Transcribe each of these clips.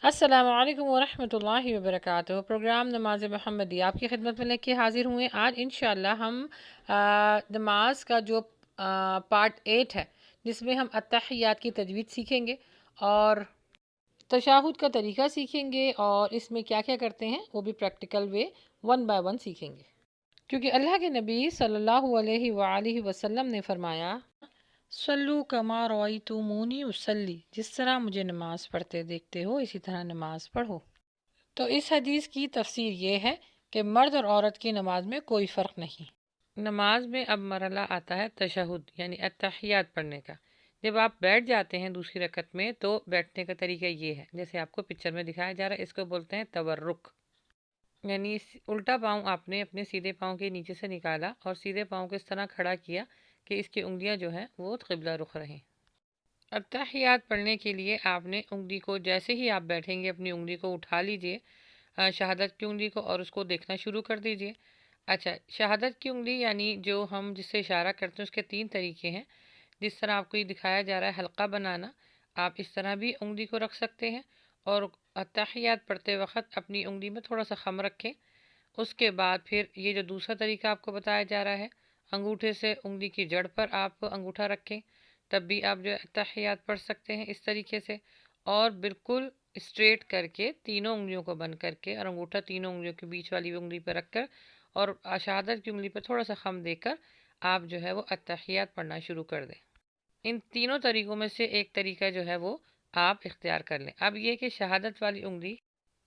अस्सलामु अलैकुम वरहमतुल्लाहि वबरकातुहू। प्रोग्राम नमाज मोहम्मदी आपकी खिदमत में लेके हाजिर हुए। आज इंशाअल्लाह हम नमाज का जो पार्ट 8 है, जिसमें हम अत्तहियात की तजवीद सीखेंगे और तशाहुद का तरीका सीखेंगे और इसमें क्या क्या करते हैं वो भी practical way one by one सीखेंगे। क्योंकि अल्लाह के नबी सल्लल्लाहु अलैहि वआलिहि वसल्लम ने फरमाया, सल्लु कमा रअयतुमूनी उसल्ली, जिस तरह मुझे नमाज पढ़ते देखते हो इसी तरह नमाज पढ़ो। तो इस हदीस की तफसीर ये है कि मर्द और औरत की नमाज में कोई फ़र्क नहीं। नमाज में अब मरला आता है तशहुद यानी अत्तहियात पढ़ने का। जब आप बैठ जाते हैं दूसरी रकत में तो बैठने का तरीका ये है, जैसे आपको पिक्चर में दिखाया जा रहा है। इसको बोलते हैं तवर्रुक, यानी उल्टा पाँव आपने अपने सीधे पाँव के नीचे से निकाला और सीधे पाँव को इस तरह खड़ा किया कि इसकी उंगलियां जो हैं वो क़िबला रुख रहें। अत्तहियात पढ़ने के लिए आपने उंगली को, जैसे ही आप बैठेंगे अपनी उंगली को उठा लीजिए, शहादत की उंगली को, और उसको देखना शुरू कर दीजिए। अच्छा, शहादत की उंगली यानी जो हम जिससे इशारा करते हैं उसके 3 तरीके हैं। जिस तरह आपको ये दिखाया जा रहा है हल्का बनाना, आप इस तरह भी उंगली को रख सकते हैं और अत्तहियात पढ़ते वक्त अपनी उंगली में थोड़ा सा खम रखें। उसके बाद फिर ये जो दूसरा तरीका आपको बताया जा रहा है, अंगूठे से उंगली की जड़ पर आप अंगूठा रखें, तब भी आप जो है तहियात पढ़ सकते हैं इस तरीके से। और बिल्कुल स्ट्रेट करके तीनों उंगलियों को बंद करके और अंगूठा तीनों उंगलियों के बीच वाली उंगली पर रखकर और शहादत की उंगली पर थोड़ा सा खम देकर आप जो है वो अत्तहियात पढ़ना शुरू कर दें। इन तीनों तरीकों में से एक तरीका जो है वो आप इख्तियार कर लें। अब ये कि शहादत वाली उंगली,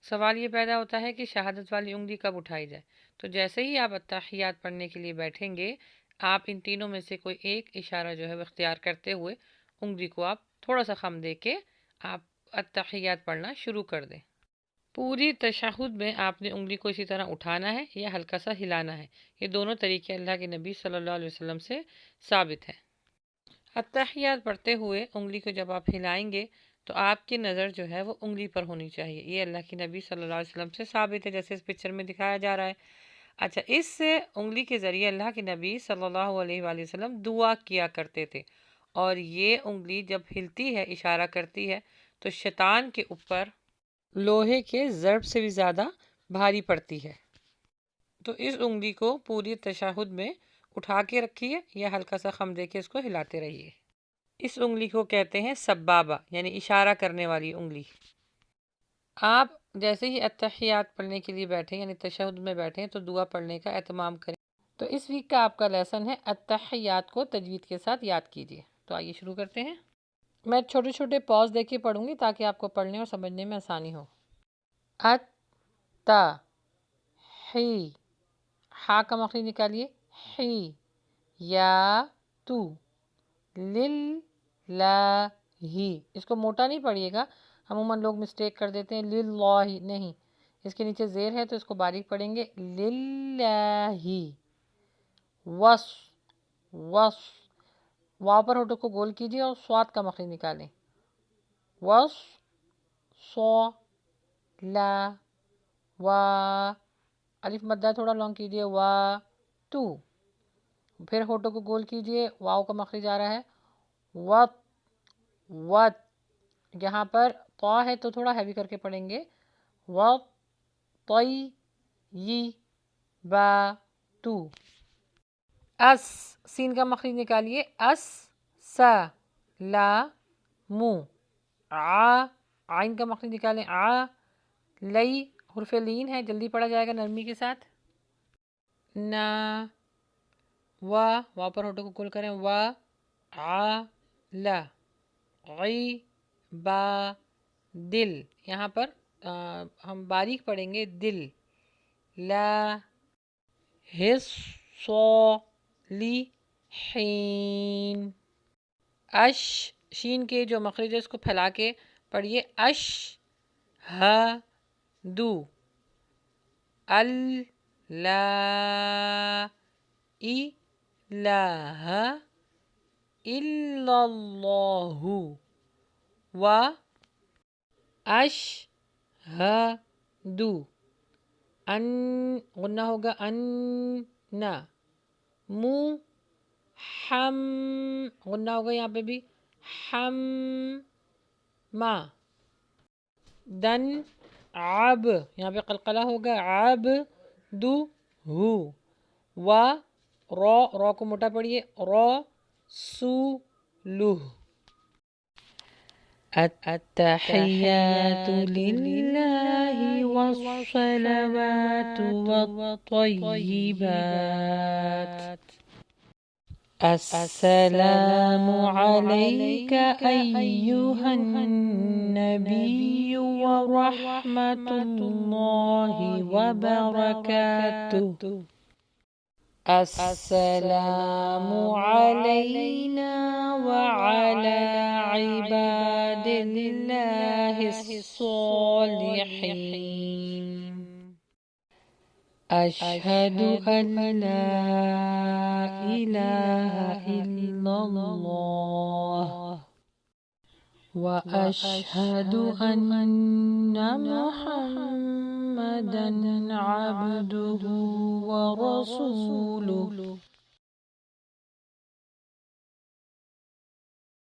सवाल ये पैदा होता है कि शहादत वाली उंगली कब उठाई जाए। तो जैसे ही आप अत्तहियात पढ़ने के लिए बैठेंगे, आप इन तीनों में से कोई एक इशारा जो है वो इख्तियार करते हुए उंगली को आप थोड़ा सा खम दे के आप अत्तहियात पढ़ना शुरू कर दें। पूरी तशहुद में आपने उंगली को इसी तरह उठाना है या हल्का सा हिलाना है। ये दोनों तरीके अल्लाह के नबी सल्लल्लाहु अलैहि वसल्लम से साबित है। अत्तहियात पढ़ते हुए उंगली को जब आप हिलाएंगे तो आपकी नज़र जो है वो उंगली पर होनी चाहिए। ये अल्लाह के नबी सल्लल्लाहु अलैहि वसल्लम से साबित है, जैसे इस पिक्चर में दिखाया जा रहा है। अच्छा, इस उंगली के ज़रिए अल्लाह के नबी सल्लल्लाहु अलैहि वसल्लम दुआ किया करते थे। और ये उंगली जब हिलती है, इशारा करती है, तो शैतान के ऊपर लोहे के ज़र्ब से भी ज़्यादा भारी पड़ती है। तो इस उंगली को पूरी तशहुद में उठा के रखिए या हल्का सा खम दे के इसको हिलाते रहिए। इस उंगली को कहते हैं सब्बाबा, यानी इशारा करने वाली उंगली। आप जैसे ही अत्तहियात पढ़ने के लिए बैठें यानी तशहुद में बैठें तो दुआ पढ़ने का एहतमाम करें। तो इस वीक का आपका लेसन है अत्तहियात को तजवीद के साथ याद कीजिए। तो आइए शुरू करते हैं। मैं छोटे छोटे पॉज देके पढ़ूंगी ताकि आपको पढ़ने और समझने में आसानी हो। अत्ता ही, हा का मखरज निकालिए, ही। या तू, लिल ला ही, इसको मोटा नहीं पढ़िएगा, अमूमन लोग मिस्टेक कर देते हैं लिल्लाही, नहीं, इसके नीचे ज़ेर है तो इसको बारीक पढ़ेंगे लिल्लाही। वस, वस, वाव पर होठों को गोल कीजिए और स्वाद का मखरज निकालें। वस, सौ, ला, वा, अलिफ मद्दा थोड़ा लॉन्ग कीजिए, वा, तू। फिर होठों को गोल कीजिए, वाव का मखरज आ रहा है, वत, वत। यहाँ पर तौ है तो थोड़ा हैवी करके पढ़ेंगे, व तई यी बा तू। अस, सीन का मखरज निकालिए, अस सा ला मू। आ, आइन का मखरज निकालें, आ। लई, हुर्फ लीन है, जल्दी पढ़ा जाएगा नरमी के साथ। ना, वाह पर होठों को गोल करें, वाह। आ, ला, गई, बा, दिल। यहाँ पर हम बारीक पढ़ेंगे दिल। ला, हिस, सो, ली, हीन। अश, शीन के जो मखरज है उसको फैला के पढ़िए, अश, हा, दू। अल, ला, इ, लाहा, इल्लल्लाहु। व, अश, हा, दू। अन, गुन्ना होगा अन, ना। मु, हम, गुन्ना होगा यहाँ पे भी, हम, मा। دن عب، یہاں پہ قلقلہ ہوگا، عب دو ہو، و رو کو موٹا پڑھیے، رو سو لہ. التحيات لله والصلوات والطيبات. السلام عليك أيها النبي ورحمة الله وبركاته. السلام علينا وعلى عباد الله الصالحين. أشهد أن لا إله إلا الله وأشهد أن محمدا عبده ورسوله.